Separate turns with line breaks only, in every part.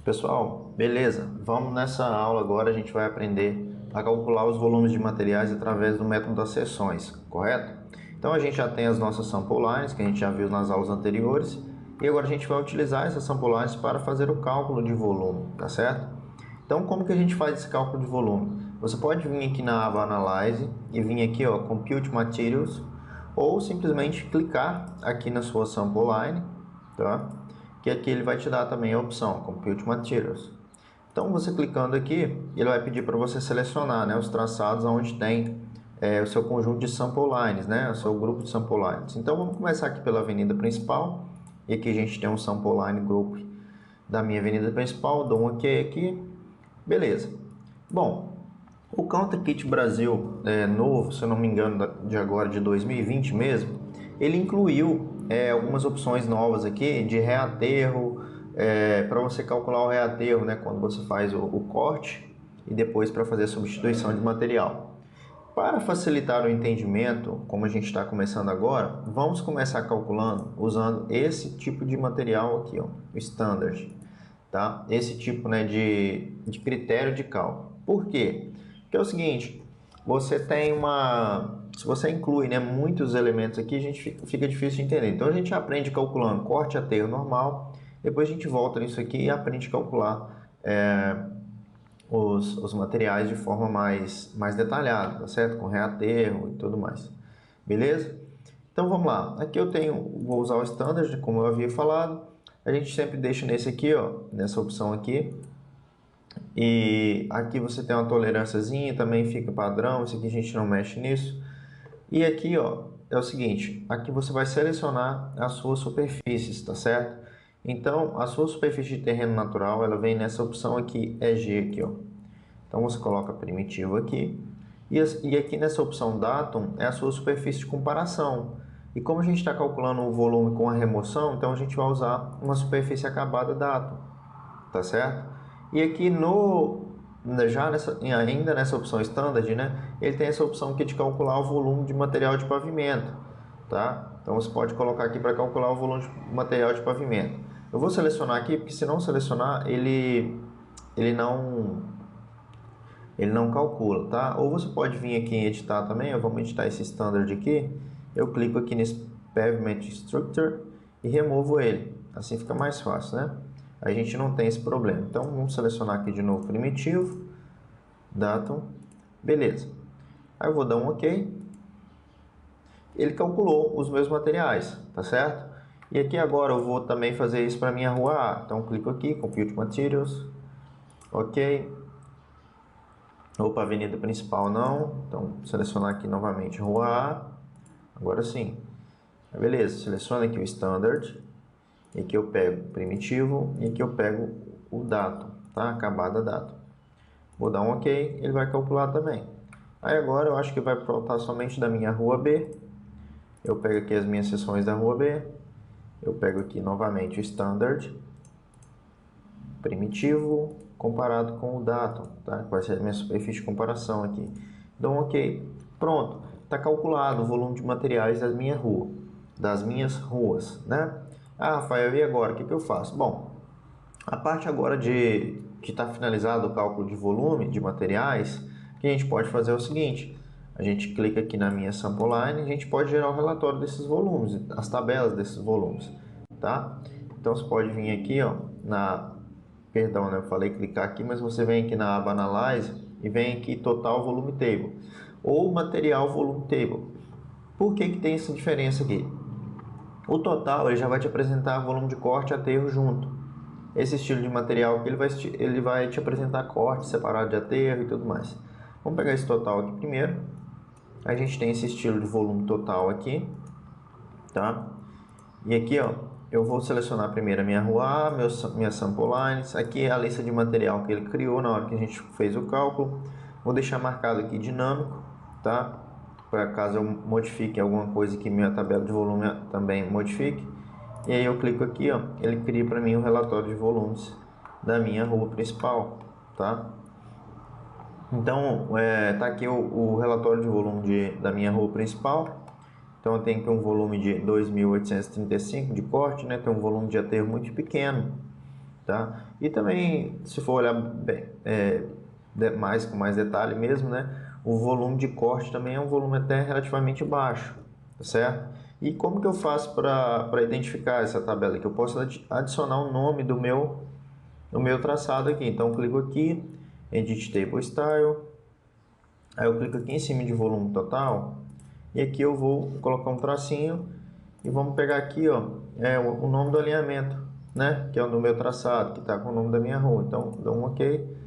Pessoal, beleza? Vamos nessa aula agora, a gente vai aprender a calcular os volumes de materiais através do método das seções, correto? Então a gente já tem as nossas sample lines, que a gente já viu nas aulas anteriores, e agora a gente vai utilizar essas sample lines para fazer o cálculo de volume, tá certo? Então como que a gente faz esse cálculo de volume? Você pode vir aqui na aba Analyze e vir aqui, ó, Compute Materials, ou simplesmente clicar aqui na sua sample line, tá? Que aqui ele vai te dar também a opção Compute Materials. Então você clicando aqui, ele vai pedir para você selecionar, né, os traçados onde tem o seu conjunto de sample lines, né, o seu grupo de sample lines. Então vamos começar aqui pela avenida principal, e aqui a gente tem um sample line group da minha avenida principal, dou um OK aqui, beleza. Bom, o Counter Kit Brasil novo, se eu não me engano, de agora de 2020 mesmo, ele incluiu algumas opções novas aqui de reaterro, para você calcular o reaterro, né, quando você faz o corte e depois para fazer a substituição de material. Para facilitar o entendimento, como a gente está começando agora, vamos começar calculando usando esse tipo de material aqui, ó, o Standard. Tá? Esse tipo, né, de critério de cálculo. Por quê? Porque é o seguinte, você tem se você inclui, né, muitos elementos aqui, a gente fica difícil de entender. Então a gente aprende calculando corte aterro normal, depois a gente volta nisso aqui e aprende a calcular os materiais de forma mais detalhada, tá certo? Com reaterro e tudo mais. Beleza? Então vamos lá. Aqui vou usar o Standard, como eu havia falado. A gente sempre deixa nesse aqui, ó, nessa opção aqui. E aqui você tem uma tolerânciazinha, também fica padrão, isso aqui a gente não mexe nisso. E aqui, ó, é o seguinte, aqui você vai selecionar as suas superfícies, tá certo? Então, a sua superfície de terreno natural, ela vem nessa opção aqui, EG aqui, ó. Então você coloca primitivo aqui. E aqui nessa opção Datum é a sua superfície de comparação. E como a gente está calculando o volume com a remoção, então a gente vai usar uma superfície acabada Datum, tá certo? E aqui ainda nessa opção Standard, né, ele tem essa opção aqui de calcular o volume de material de pavimento, tá? Então você pode colocar aqui para calcular o volume de material de pavimento. Eu vou selecionar aqui, porque se não selecionar, ele não calcula, tá? Ou você pode vir aqui em editar também, vamos editar esse standard aqui, eu clico aqui nesse Pavement Structure e removo ele, assim fica mais fácil, né? A gente não tem esse problema. Então vamos selecionar aqui de novo primitivo, Datum, beleza. Aí eu vou dar um OK. Ele calculou os meus materiais, tá certo? E aqui agora eu vou também fazer isso para minha rua A. Então clico aqui, Compute Materials, OK. Opa, avenida principal não, então selecionar aqui novamente rua A, agora sim, beleza, seleciona aqui o Standard, e aqui eu pego o primitivo, e aqui eu pego o datum, tá, acabada data. Vou dar um OK, ele vai calcular também. Aí agora eu acho que vai faltar somente da minha rua B, eu pego aqui as minhas seções da rua B, eu pego aqui novamente o Standard, primitivo, comparado com o datum, tá? Vai ser a minha superfície de comparação aqui. Então, OK. Pronto. Está calculado o volume de materiais das minhas ruas, né? Ah, Rafael, e agora? O que eu faço? Bom, a parte agora que está finalizado o cálculo de volume de materiais, o que a gente pode fazer é o seguinte, a gente clica aqui na minha sample line, a gente pode gerar o relatório desses volumes, as tabelas desses volumes, tá? Então, você pode vir aqui, ó, Perdão, né? Eu falei clicar aqui, mas você vem aqui na aba Analyze e vem aqui Total Volume Table ou Material Volume Table. Por que tem essa diferença aqui? O total ele já vai te apresentar volume de corte e aterro junto. Esse estilo de material que ele vai te apresentar corte separado de aterro e tudo mais. Vamos pegar esse total aqui primeiro. A gente tem esse estilo de volume total aqui, tá? E aqui, ó, eu vou selecionar primeiro a minha rua A, minhas sample lines. Aqui é a lista de material que ele criou na hora que a gente fez o cálculo. Vou deixar marcado aqui dinâmico, tá? Para caso eu modifique alguma coisa que minha tabela de volume também modifique. E aí eu clico aqui, ó, ele cria para mim o relatório de volumes da minha rua principal, tá? Então, tá aqui o relatório de volume da minha rua principal. Então eu tenho aqui um volume de 2.835 de corte, né? Tem um volume de aterro muito pequeno. tá? E também, se for olhar bem, com mais detalhe mesmo, né? O volume de corte também é um volume até relativamente baixo, tá certo? E como que eu faço para identificar essa tabela aqui? Eu posso adicionar o nome do meu traçado aqui. Então, eu clico aqui, Edit Table Style, aí eu clico aqui em cima de volume total, e aqui eu vou colocar um tracinho, e vamos pegar aqui, ó, o nome do alinhamento, né? Que é o do meu traçado, que está com o nome da minha rua. Então, dou um OK.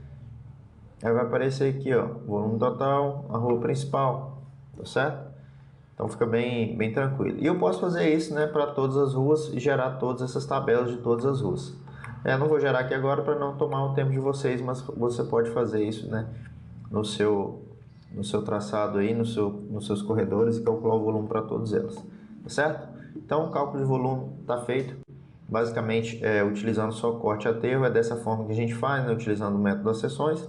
Aí vai aparecer aqui, ó, volume total, a rua principal, tá certo? Então fica bem tranquilo. E eu posso fazer isso, né, para todas as ruas e gerar todas essas tabelas de todas as ruas. Não vou gerar aqui agora para não tomar o tempo de vocês, mas você pode fazer isso, né, no seu traçado aí, nos seus corredores e calcular o volume para todos eles, tá certo? Então o cálculo de volume está feito. Basicamente, utilizando só corte e aterro, é dessa forma que a gente faz, né, utilizando o método das seções.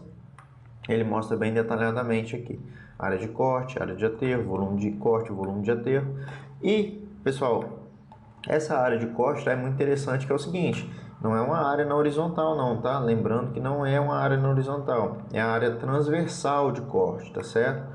Ele mostra bem detalhadamente aqui, área de corte, área de aterro, volume de corte, volume de aterro. E, pessoal, essa área de corte é muito interessante, que é o seguinte, não é uma área na horizontal não, tá? Lembrando que não é uma área na horizontal, é a área transversal de corte, tá certo?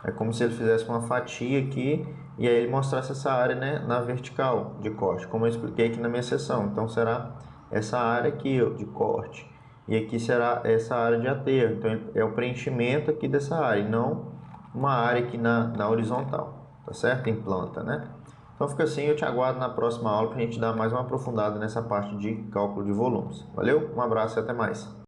É como se ele fizesse uma fatia aqui e aí ele mostrasse essa área, né, na vertical de corte, como eu expliquei aqui na minha seção. Então será essa área aqui, ó, de corte, e aqui será essa área de aterro. Então é o preenchimento aqui dessa área, e não uma área aqui na horizontal, tá certo? Em planta, né? Então fica assim, eu te aguardo na próxima aula para a gente dar mais uma aprofundada nessa parte de cálculo de volumes. Valeu? Um abraço e até mais.